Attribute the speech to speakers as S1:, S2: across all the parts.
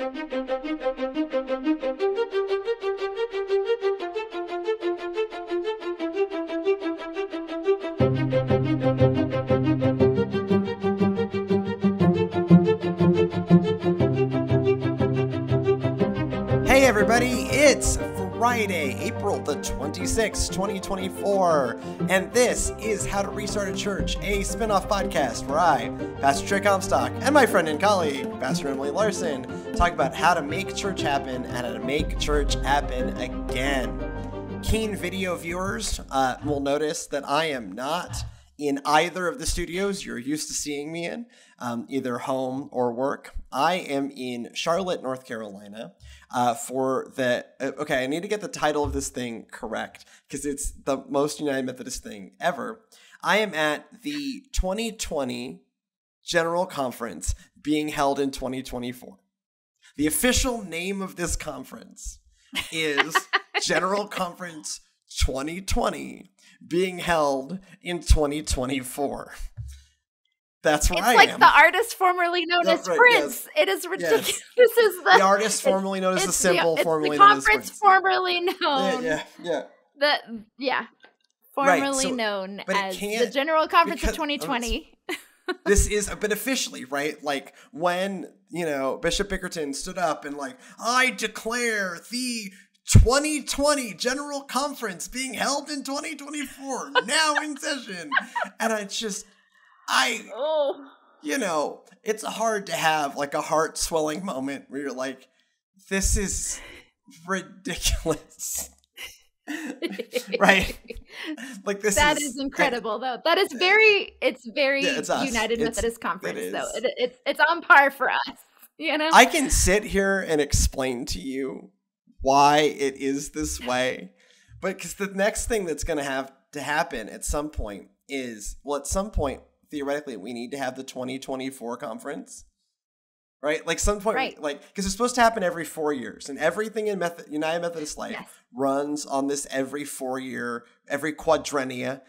S1: Hey everybody, it's Friday, April the 26th, 2024, and this is How to Restart a Church, a spin-off podcast where I, Pastor Trey and my friend and colleague, Pastor Emily Larson, talk about how to make church happen and how to make church happen again. Keen video viewers will notice that I am not in either of the studios you're used to seeing me in, either home or work. I am in Charlotte, North Carolina, for the, okay, I need to get the title of this thing correct because it's the most United Methodist thing ever. I am at the 2020 General Conference being held in 2024. The official name of this conference is General Conference 2020 being held in 2024 That's where I am. It's like
S2: the artist formerly known as Prince. Yes. It is ridiculous. Yes. This is
S1: the artist formerly known as the symbol, formerly known as Prince.
S2: The conference formerly known.
S1: Yeah.
S2: Formerly known as the General Conference of 2020.
S1: This is, but officially, right? Like when, Bishop Bickerton stood up and I declare the 2020 General Conference being held in 2024, now in session. And it's hard to have a heart swelling moment where you're like, this is ridiculous. Right?
S2: That is incredible though. That is it's United Methodist Conference though. It's on par for us,
S1: I can sit here and explain to you why it is this way. But because the next thing that's going to have to happen at some point is, theoretically, we need to have the 2024 conference, right? Some point, right. Because it's supposed to happen every 4 years, and everything in United Methodist life runs on this every 4 year, every quadrennia.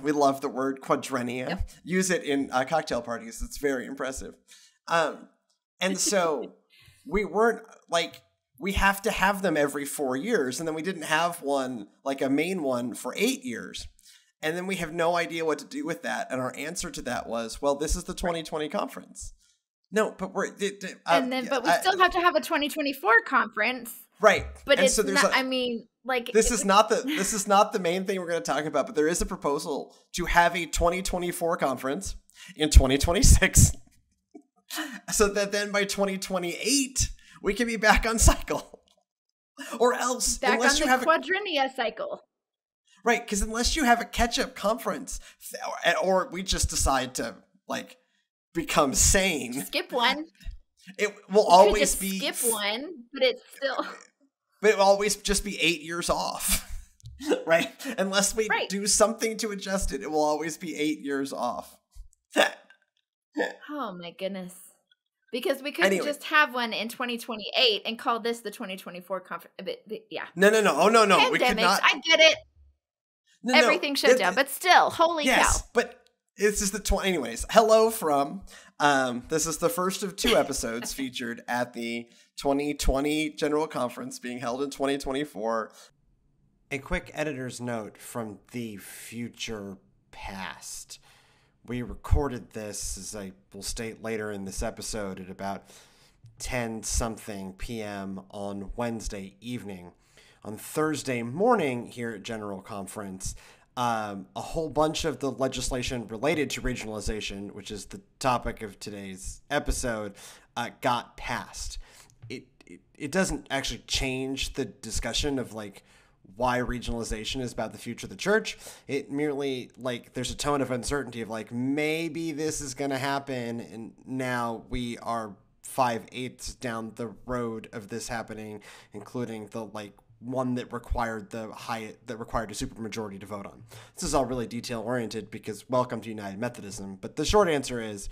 S1: We love the word quadrennia. Yep. Use it in cocktail parties. It's very impressive. And so we weren't we have to have them every 4 years, and then we didn't have one, a main one for 8 years. And then we have no idea what to do with that. And our answer to that was, well, this is the 2020 conference. No, but we still
S2: have to have a 2024 conference.
S1: Right.
S2: But
S1: and
S2: it's
S1: so
S2: not,
S1: this is not the main thing we're going to talk about, but there is a proposal to have a 2024 conference in 2026 so that then by 2028 we can be back on cycle. Or else,
S2: back unless on the quadrennia cycle.
S1: Right, because unless you have a catch-up conference, or we just decide to, become sane.
S2: Skip one.
S1: It will always be...
S2: skip one, but it's still...
S1: But it will always just be 8 years off, right? Unless we do something to adjust it, it will always be 8 years off.
S2: Oh, my goodness. Because we couldn't just have one in 2028 and call this the 2024 conference. Yeah.
S1: No. Oh, no.
S2: Pandemics,
S1: we could not...
S2: I get it. Everything shut down, but still, holy cow.
S1: But this is anyways, hello from, this is the first of 2 episodes featured at the 2020 General Conference being held in 2024. A quick editor's note from the future past. We recorded this, as I will state later in this episode, at about 10-something p.m. on Wednesday evening. On Thursday morning here at General Conference, a whole bunch of the legislation related to regionalization, which is the topic of today's episode, got passed. It doesn't actually change the discussion of why regionalization is about the future of the church. It merely there's a tone of uncertainty of maybe this is going to happen, and now we are 5/8 down the road of this happening, including the one that required a supermajority to vote on. This is all really detail oriented because welcome to United Methodism. But the short answer is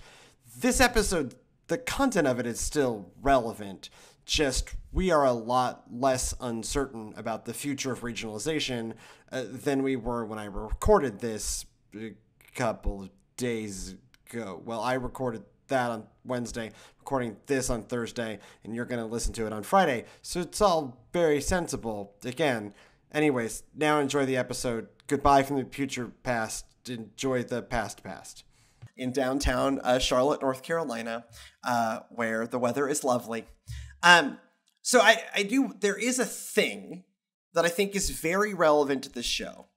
S1: this episode, the content of it is still relevant. Just we are a lot less uncertain about the future of regionalization than we were when I recorded this a couple of days ago. Well, I recorded that on Wednesday, recording this on Thursday, and you're going to listen to it on Friday. So it's all very sensible. Again, anyways, now enjoy the episode. Goodbye from the future past. Enjoy the past. In downtown Charlotte, North Carolina, where the weather is lovely. So there is a thing that I think is very relevant to this show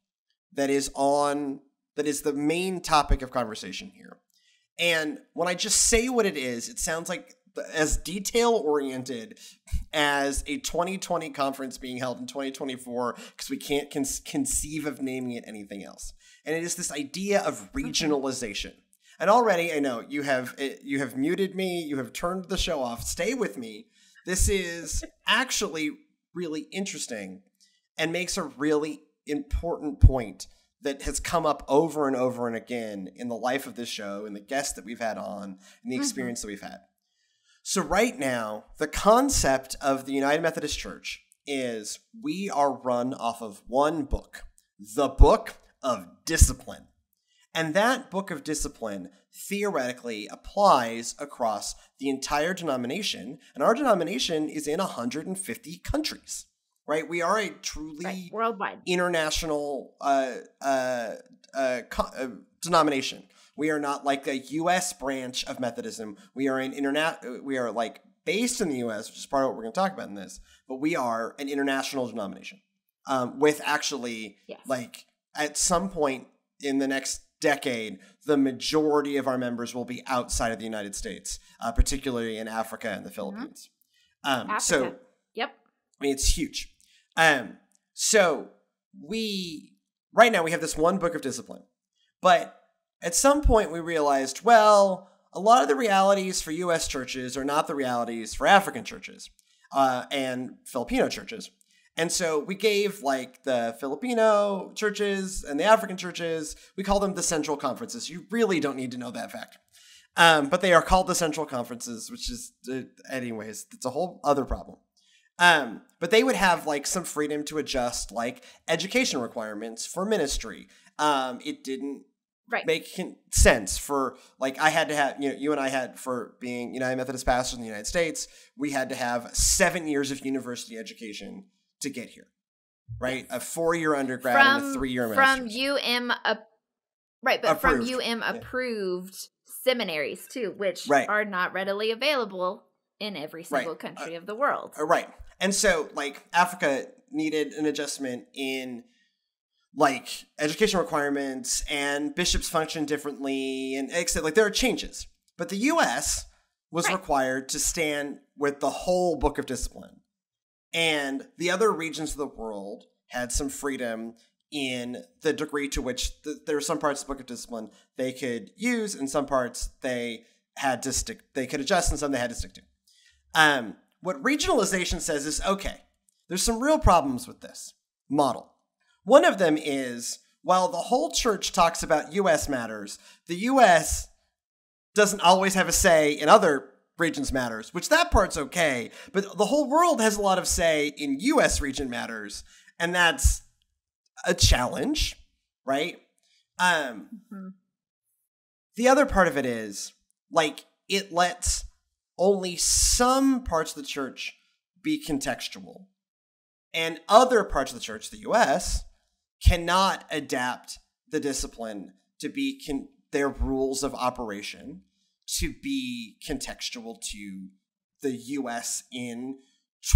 S1: that is the main topic of conversation here. And when I just say what it is, it sounds like as detail-oriented as a 2020 conference being held in 2024 because we can't conceive of naming it anything else. And it is this idea of regionalization. And already, I know, you have muted me, you have turned the show off. Stay with me. This is actually really interesting and makes a really important point that has come up over and over and again in the life of this show and the guests that we've had on and the experience that we've had. So right now, the concept of the United Methodist Church is we are run off of one book, the Book of Discipline. And that Book of Discipline theoretically applies across the entire denomination, and our denomination is in 150 countries. Right, we are a truly
S2: worldwide
S1: international denomination. We are not like a U.S. branch of Methodism. We are We are like based in the U.S., which is part of what we're going to talk about in this. But we are an international denomination, with actually like at some point in the next decade, the majority of our members will be outside of the United States, particularly in Africa and the Philippines. So,
S2: yep,
S1: I mean it's huge. So right now we have this one book of discipline, but at some point we realized, well, a lot of the realities for U.S. churches are not the realities for African churches, and Filipino churches. And so we gave like the Filipino churches and the African churches, we call them the central conferences. You really don't need to know that fact. But they are called the central conferences, which is, anyways, it's a whole other problem. But they would have like some freedom to adjust like education requirements for ministry. It didn't make sense for like I had to have, you and I had for being United Methodist pastors in the United States, we had to have 7 years of university education to get here, right? A 4-year undergrad and a 3-year master's.
S2: From approved seminaries too, which are not readily available in every single country of the world.
S1: Right. And so like Africa needed an adjustment in like education requirements and bishops function differently and except like there are changes. But the US was required to stand with the whole Book of Discipline. And the other regions of the world had some freedom in the degree to which there were some parts of the Book of Discipline they could use and some parts they could adjust and some they had to stick to. What regionalization says is, okay, there's some real problems with this model. One of them is, while the whole church talks about U.S. matters, the U.S. doesn't always have a say in other regions matters, which that part's okay, but the whole world has a lot of say in U.S. region matters, and that's a challenge, right? The other part of it is, like, it lets only some parts of the church be contextual, and other parts of the church, the U.S., cannot adapt the discipline to be their rules of operation to be contextual to the U.S. in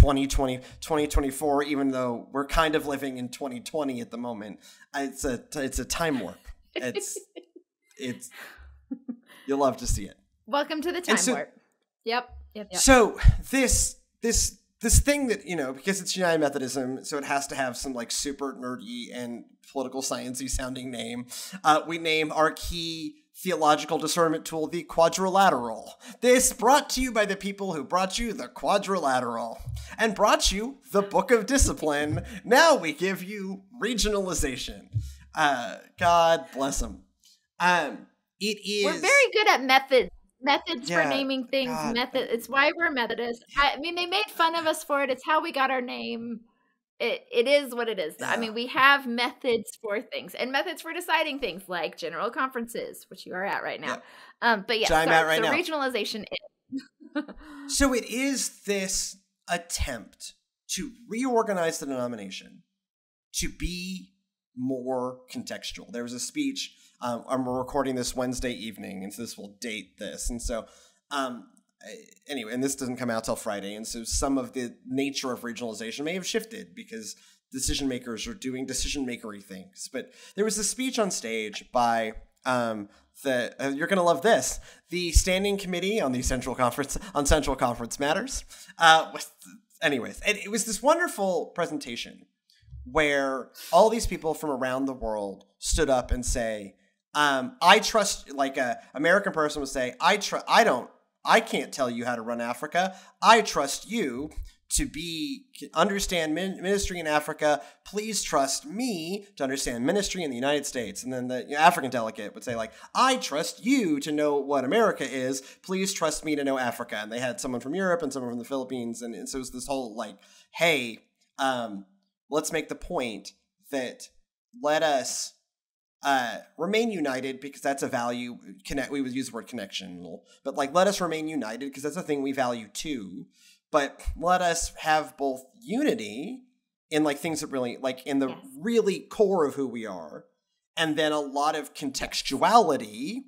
S1: 2024, even though we're kind of living in 2020 at the moment. It's a time warp. It's you'll love to see it.
S2: Welcome to the time warp. Yep.
S1: So this thing that, because it's United Methodism, so it has to have some like super nerdy and political sciencey sounding name. We name our key theological discernment tool the quadrilateral. This brought to you by the people who brought you the quadrilateral and brought you the Book of Discipline. Now we give you regionalization. God bless them. It is.
S2: We're very good at methods for naming things. It's why we're Methodist. I mean, they made fun of us for it. It's how we got our name. it is what it is.
S1: Yeah.
S2: I mean, we have methods for things and methods for deciding things like general conferences, which you are at right now. But yeah, so regionalization is.
S1: So it is this attempt to reorganize the denomination to be more contextual. There was a speech, I'm recording this Wednesday evening, and so this will date this. And so, anyway, and this doesn't come out till Friday. And so some of the nature of regionalization may have shifted because decision makers are doing decision-makery things. But there was a speech on stage by you're going to love this, the Standing Committee on the Central Conference Matters. Anyways, and it was this wonderful presentation where all these people from around the world stood up and say, I trust, like a American person would say, I can't tell you how to run Africa. I trust you to understand ministry in Africa. Please trust me to understand ministry in the United States. And then the African delegate would say, like, I trust you to know what America is. Please trust me to know Africa. And they had someone from Europe and someone from the Philippines. And so it was this whole like, hey, let's make the point that let us remain united because that's a value. We would use the word connection, but like, let us remain united because that's a thing we value too. But let us have both unity in like things that really like in the really core of who we are, and then a lot of contextuality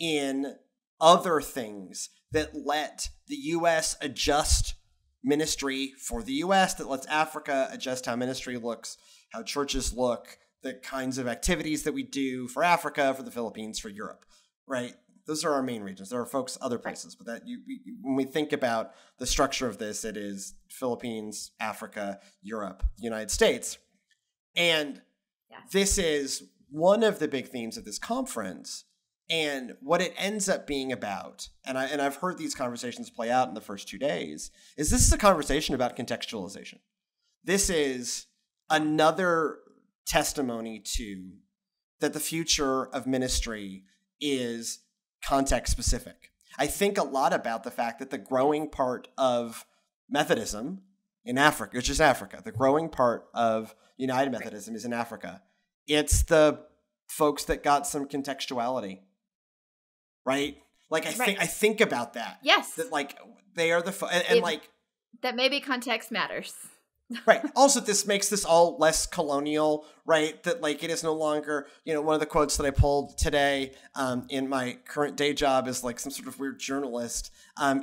S1: in other things that let the U.S. adjust ministry for the U.S., that lets Africa adjust how ministry looks, how churches look, the kinds of activities that we do for Africa, for the Philippines, for Europe, right? Those are our main regions. There are folks other places, but that when we think about the structure of this, it is Philippines, Africa, Europe, United States. And this is one of the big themes of this conference. And what it ends up being about, and I've heard these conversations play out in the first 2 days, is this is a conversation about contextualization. This is another testimony to that the future of ministry is context specific. I think a lot about the fact that the growing part of Methodism in Africa, which is Africa, the growing part of United Methodism is in Africa. It's the folks that got some contextuality, right? Like I think about that.
S2: Yes.
S1: That like they are like
S2: that maybe context matters.
S1: Right. Also, this makes this all less colonial, right? That like it is no longer, one of the quotes that I pulled today in my current day job is like some sort of weird journalist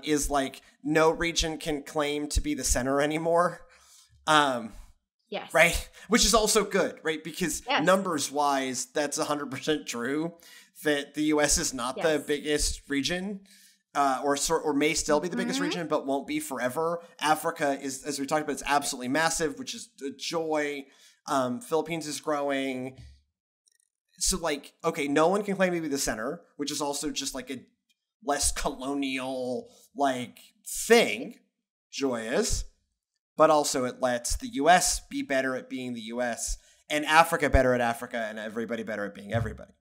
S1: is like no region can claim to be the center anymore.
S2: Yes.
S1: Right. Which is also good, right? Because numbers wise, that's 100% true that the U.S. is not the biggest region. Or may still be the biggest region, but won't be forever. Africa is, as we talked about, it's absolutely massive, which is a joy. Philippines is growing. So like, okay, no one can claim to be the center, which is also just like a less colonial like thing, joyous. But also it lets the U.S. be better at being the U.S. and Africa better at Africa and everybody better at being everybody.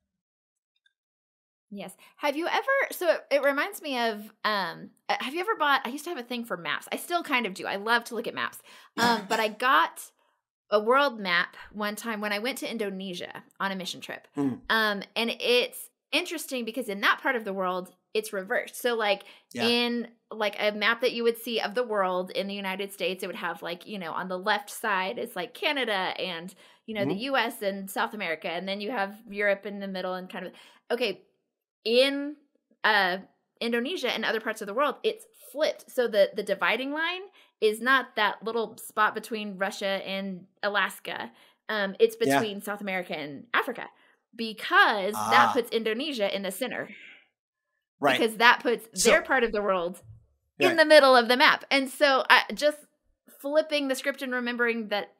S2: Yes. Have you ever, so it reminds me of, have you ever I used to have a thing for maps. I still kind of do. I love to look at maps. But I got a world map one time when I went to Indonesia on a mission trip. And it's interesting because in that part of the world, it's reversed. So like in like a map that you would see of the world in the United States, it would have like, on the left side is like Canada and, the US and South America. And then you have Europe in the middle and kind of, okay. In Indonesia and other parts of the world, it's flipped. So the dividing line is not that little spot between Russia and Alaska. It's between South America and Africa because that puts Indonesia in the center. Right. Because that puts their part of the world in the middle of the map. And so just flipping the script and remembering that,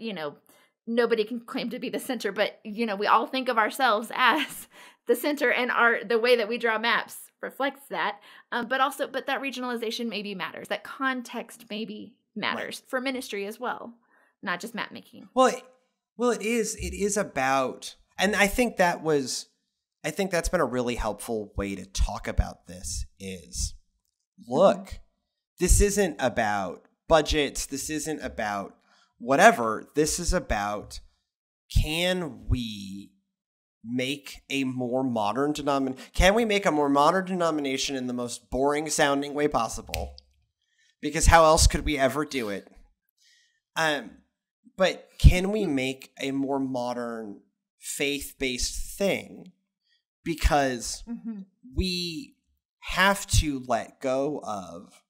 S2: nobody can claim to be the center, but, we all think of ourselves as the center, and the way that we draw maps reflects that. But that regionalization maybe matters. That context maybe matters for ministry as well, not just map making.
S1: Well, it is about, and I think that's been a really helpful way to talk about this is, look, this isn't about budgets. This isn't about whatever. This is about, can we make a more modern denomination? Can we make a more modern denomination in the most boring sounding way possible? Because how else could we ever do it? But can we make a more modern faith-based thing? Because we have to let go of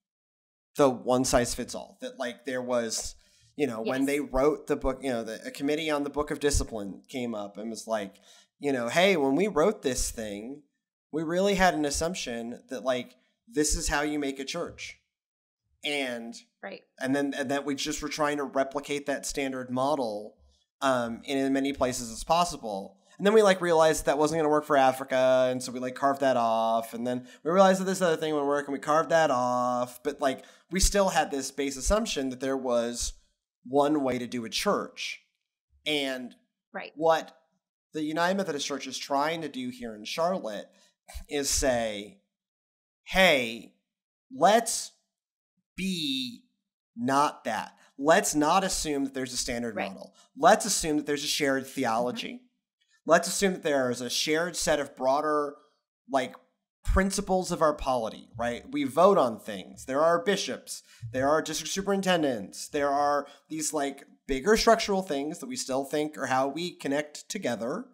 S1: the one-size-fits-all. That, like, there was, when they wrote the book, a committee on the Book of Discipline came up and was like, hey, when we wrote this thing, we really had an assumption that, like, this is how you make a church. And then we just were trying to replicate that standard model in as many places as possible. And then we realized that wasn't going to work for Africa, and so we carved that off. And then we realized that this other thing would work, and we carved that off. But we still had this base assumption that there was one way to do a church. And what the United Methodist Church is trying to do here in Charlotte is say, hey, let's be not that. Let's not assume that there's a standard model. Let's assume that there's a shared theology. Let's assume that there is a shared set of broader, principles of our polity, right? We vote on things. There are bishops. There are district superintendents. There are these, bigger structural things that we still think are how we connect together,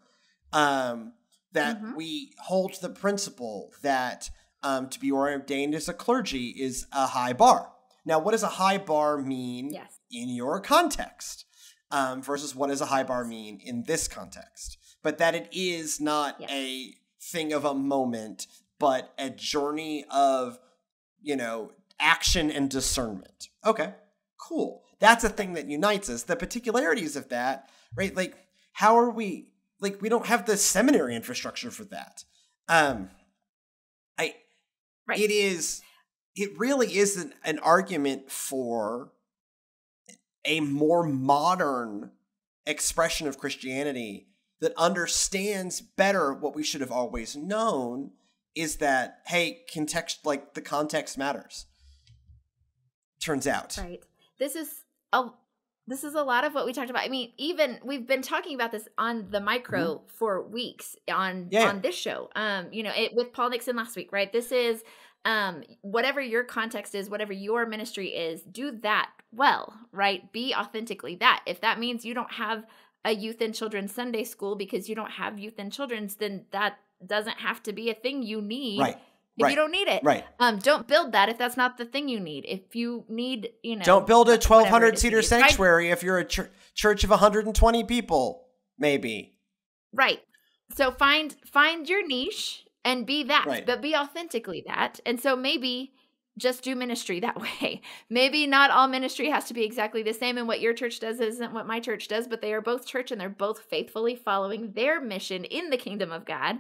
S1: that we hold to the principle that to be ordained as a clergy is a high bar. Now, what does a high bar mean in your context versus what does a high bar mean in this context? But that it is not a thing of a moment, but a journey of, action and discernment. Okay, cool. That's a thing that unites us. The particularities of that, right? How are we, we don't have the seminary infrastructure for that. It really is an argument for a more modern expression of Christianity that understands better what we should have always known, is that, hey, the context matters. Turns out. Right.
S2: This is a lot of what we talked about. I mean, even we've been talking about this on the micro for weeks on this show. With Paul Nixon last week, right? This is whatever your context is, whatever your ministry is, do that well, right? Be authentically that. If that means you don't have a youth and children's Sunday school because you don't have youth and children's, then that doesn't have to be a thing you need.
S1: Right.
S2: If you don't need it.
S1: Right.
S2: Don't build that if that's not the thing you need. If you need,
S1: don't build a 1,200-seater sanctuary if you're a church of 120 people, maybe.
S2: Right. So find your niche and be that, but be authentically that. And so maybe just do ministry that way. Maybe not all ministry has to be exactly the same, and what your church does isn't what my church does, but they are both church and they're both faithfully following their mission in the kingdom of God.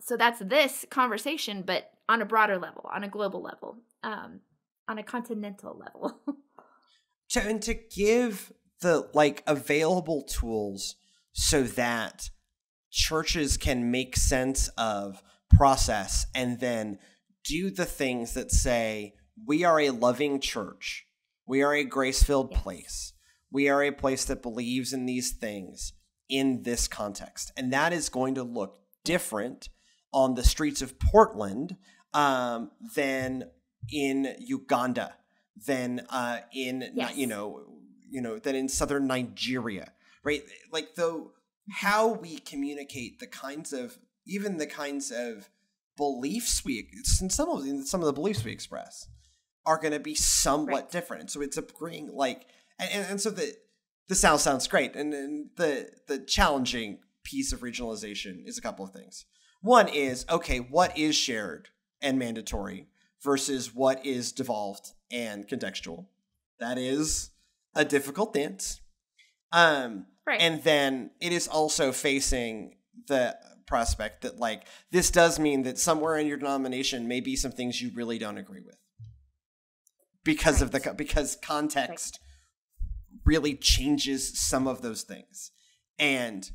S2: So that's this conversation, but on a broader level, on a global level, on a continental level.
S1: And to give the available tools so that churches can make sense of process and then do the things that say, we are a loving church. We are a grace-filled place. We are a place that believes in these things in this context. And that is going to look different on the streets of Portland than in Uganda, than than in southern Nigeria, right? How we communicate the kinds of beliefs some of the beliefs we express are going to be somewhat different. And so it's agreeing and so the sounds great. And the challenging piece of regionalization is a couple of things. One is, okay, what is shared and mandatory versus what is devolved and contextual? That is a difficult dance. And then it is also facing the prospect that this does mean that somewhere in your denomination may be some things you really don't agree with because because context really changes some of those things. And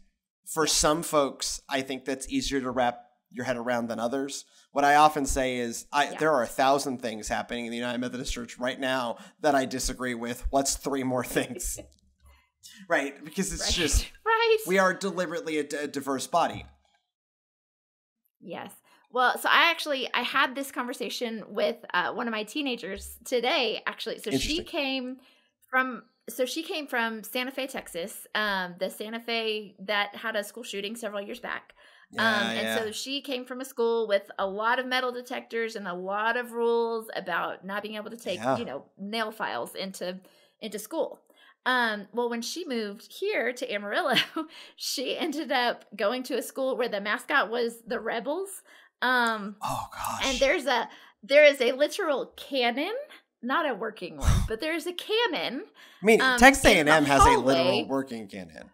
S1: for some folks, I think that's easier to wrap your head around than others. What I often say is there are 1,000 things happening in the United Methodist Church right now that I disagree with. What's 3 more things? Right, because it's just, we are deliberately a diverse body.
S2: Yes. Well, so I had this conversation with one of my teenagers today, actually. So she came from Santa Fe, Texas, the Santa Fe that had a school shooting several years back. And so she came from a school with a lot of metal detectors and a lot of rules about not being able to take, nail files into school. Well, when she moved here to Amarillo, she ended up going to a school where the mascot was the Rebels.
S1: Oh gosh.
S2: And there is a literal cannon, not a working one, but there's a cannon.
S1: I mean, Texas A&M has a literal working cannon.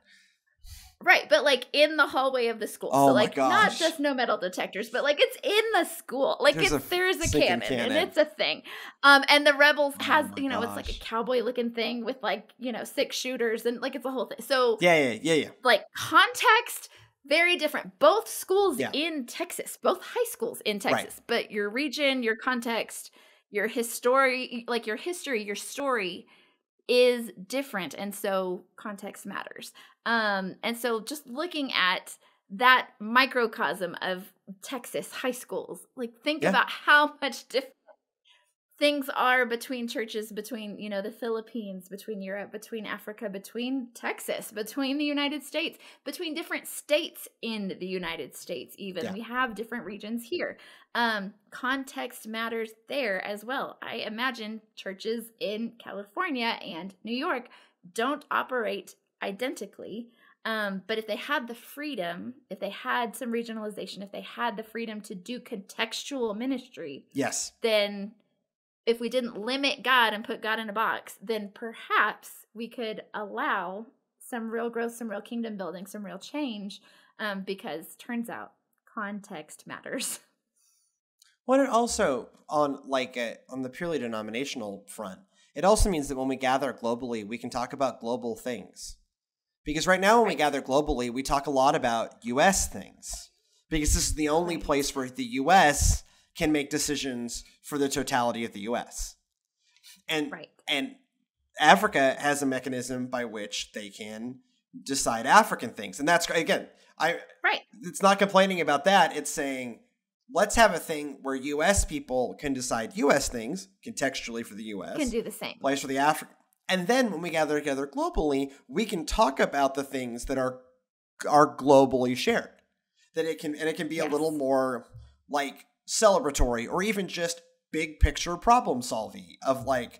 S2: Right, but like in the hallway of the school.
S1: Oh,
S2: so like
S1: my gosh.
S2: Not just no metal detectors, but like it's in the school. Like there's a cannon and it's a thing. And the Rebels has, it's like a cowboy looking thing with like, 6 shooters and like it's a whole thing. So
S1: yeah.
S2: Like context, very different. Both schools in Texas, both high schools in Texas, but your region, your context, your history, your story is different. And so context matters. And so just looking at that microcosm of Texas high schools, like think about how much different things are between churches, between, the Philippines, between Europe, between Africa, between Texas, between the United States, between different states in the United States, even. Yeah. We have different regions here. Context matters there as well. I imagine churches in California and New York don't operate identically. But if they had the freedom, if they had some regionalization, if they had the freedom to do contextual ministry, then if we didn't limit God and put God in a box, then perhaps we could allow some real growth, some real kingdom building, some real change, because turns out context matters.
S1: Well, it also, on the purely denominational front, it also means that when we gather globally, we can talk about global things. Because right now when we gather globally, we talk a lot about U.S. things. Because this is the only place where the U.S. can make decisions for the totality of the U.S. And Africa has a mechanism by which they can decide African things. And that's, again, it's not complaining about that. It's saying, let's have a thing where U.S. people can decide U.S. things, contextually for the U.S.
S2: Can do the same.
S1: Place for the African. And then when we gather together globally, we can talk about the things that are globally shared. That it can be a little more like celebratory or even just big picture problem solving of like,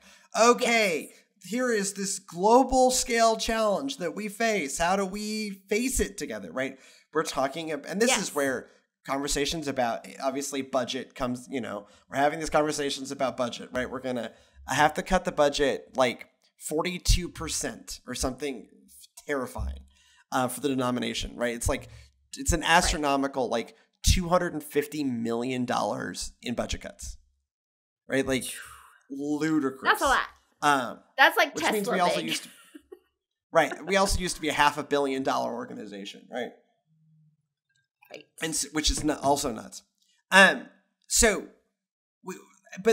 S1: here is this global scale challenge that we face. How do we face it together, right? We're talking about, and this is where conversations about, obviously budget comes, we're having these conversations about budget, right? I have to cut the budget like 42% or something terrifying for the denomination, right? It's like, it's an astronomical, like $250 million in budget cuts, right? Like ludicrous.
S2: That's a lot. That's like
S1: which
S2: Tesla
S1: means we
S2: big.
S1: also used to, we also used to be a $500 million organization, right?
S2: Right.
S1: And which is also nuts. But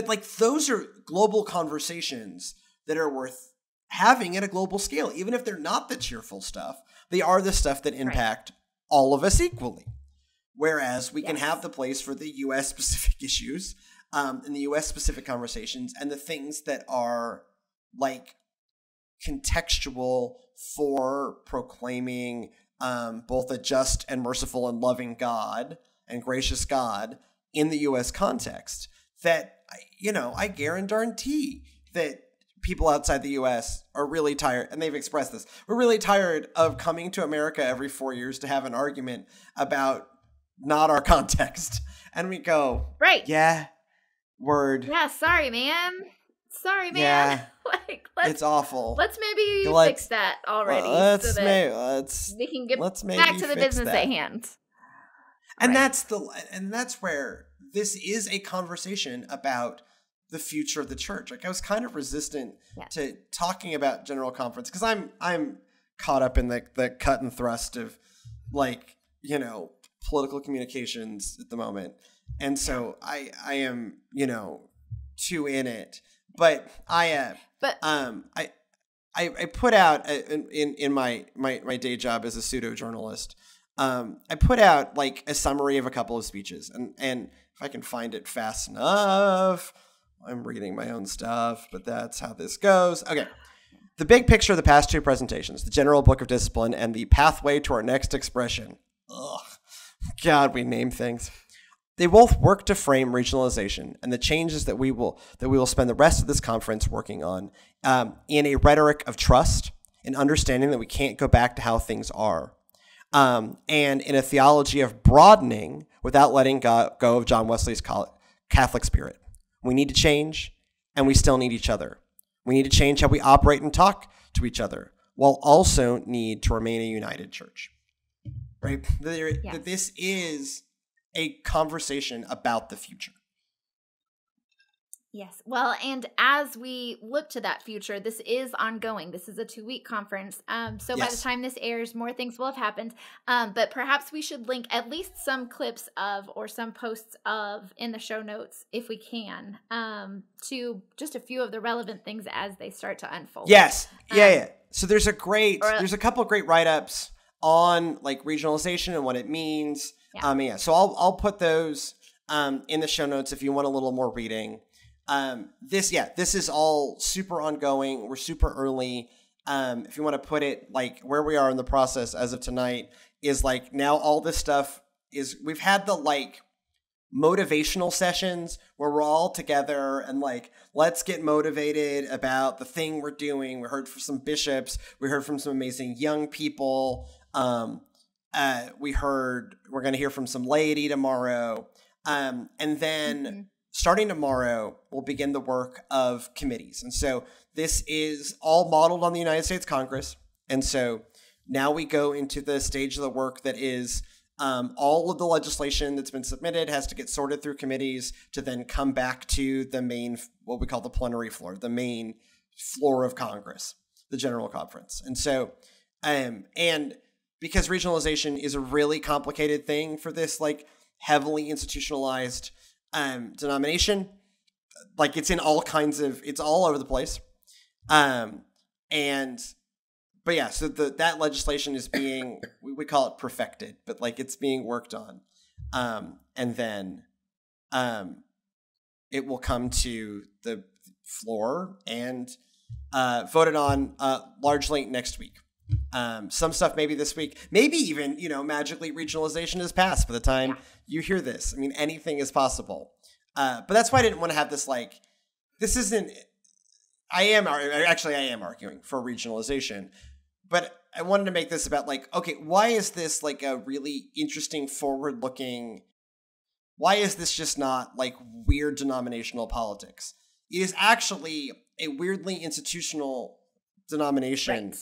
S1: like those are global conversations that are worth having at a global scale, even if they're not the cheerful stuff. They are the stuff that impact all of us equally. Whereas we can have the place for the U.S. specific issues and the U.S. specific conversations and the things that are like contextual for proclaiming both a just and merciful and loving God and gracious God in the U.S. context. That, I guarantee that people outside the U.S. are really tired, and they've expressed this. We're really tired of coming to America every 4 years to have an argument about not our context. And we go, yeah, word.
S2: Yeah, sorry, man.
S1: Yeah, it's awful.
S2: Let's maybe fix that already. We can get back to the business at hand.
S1: And that's where this is a conversation about the future of the church. Like I was kind of resistant to talking about General Conference because I'm caught up in the cut and thrust of like, political communications at the moment. And so I am, too in it. But I put out in my day job as a pseudo journalist. I put out like a summary of a couple of speeches, and if I can find it fast enough, I'm reading my own stuff, but that's how this goes. Okay. The big picture of the past two presentations, the General Book of Discipline and the Pathway to Our Next Expression. Ugh. God, we name things. They both work to frame regionalization and the changes that we will spend the rest of this conference working on in a rhetoric of trust and understanding that we can't go back to how things are, and in a theology of broadening without letting go of John Wesley's Catholic spirit. We need to change, and we still need each other. We need to change how we operate and talk to each other, while also need to remain a united church. Right? That this is a conversation about the future.
S2: Yes. Well, and as we look to that future, this is ongoing. This is a 2-week conference. So by the time this airs, more things will have happened. But perhaps we should link at least some clips of or some posts of in the show notes, if we can, to just a few of the relevant things as they start to unfold.
S1: Yes. Yeah. So there's a couple of great write-ups on like regionalization and what it means. Yeah. So I'll put those in the show notes if you want a little more reading. This is all super ongoing. We're super early. If you want to put it like where we are in the process as of tonight is like now all this stuff is we've had the like motivational sessions where we're all together and like, let's get motivated about the thing we're doing. We heard from some bishops. We heard from some amazing young people. We're going to hear from some laity tomorrow. And then starting tomorrow, we'll begin the work of committees. And so this is all modeled on the United States Congress. And so now we go into the stage of the work that is all of the legislation that's been submitted has to get sorted through committees to then come back to the main, what we call the plenary floor, the main floor of Congress, the General Conference. And so, and because regionalization is a really complicated thing for this like heavily institutionalized denomination, like it's in all kinds of, it's all over the place. But yeah, so that legislation is being, we call it perfected, but like it's being worked on. And then it will come to the floor and voted on largely next week. Some stuff maybe this week, maybe even, magically regionalization is passed by the time you hear this. I mean, anything is possible. But that's why I didn't want to have this like, this isn't, I am arguing for regionalization, but I wanted to make this about like, okay, why is this like a really interesting forward-looking, why is this just not like weird denominational politics? It is actually a weirdly institutional denomination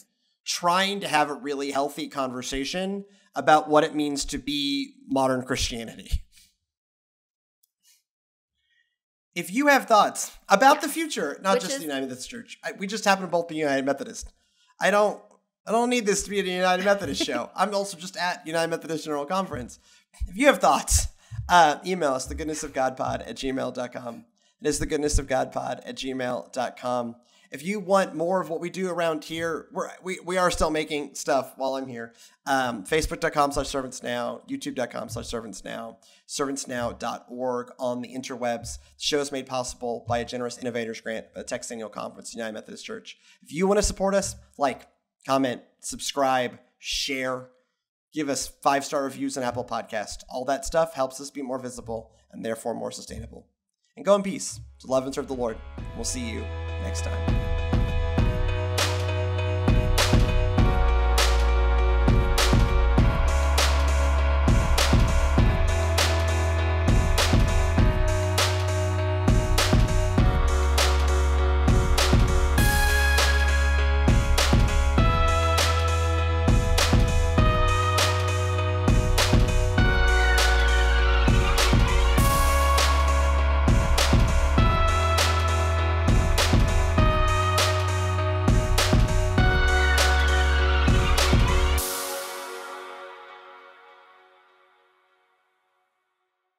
S1: trying to have a really healthy conversation about what it means to be modern Christianity. If you have thoughts about the future, not just the United Methodist Church, we just happen to both be United Methodist. I don't need this to be a United Methodist show. I'm also just at United Methodist General Conference. If you have thoughts, email us, thegoodnessofgodpod@gmail.com. It is thegoodnessofgodpod@gmail.com. If you want more of what we do around here, we are still making stuff while I'm here. Facebook.com/ServantsNow, YouTube.com/ServantsNow, ServantsNow.org on the interwebs. The show is made possible by a generous innovators grant by the Texas Annual Conference, United Methodist Church. If you want to support us, like, comment, subscribe, share, give us 5-star reviews on Apple Podcasts. All that stuff helps us be more visible and therefore more sustainable. And go in peace to love and serve the Lord. We'll see you next time.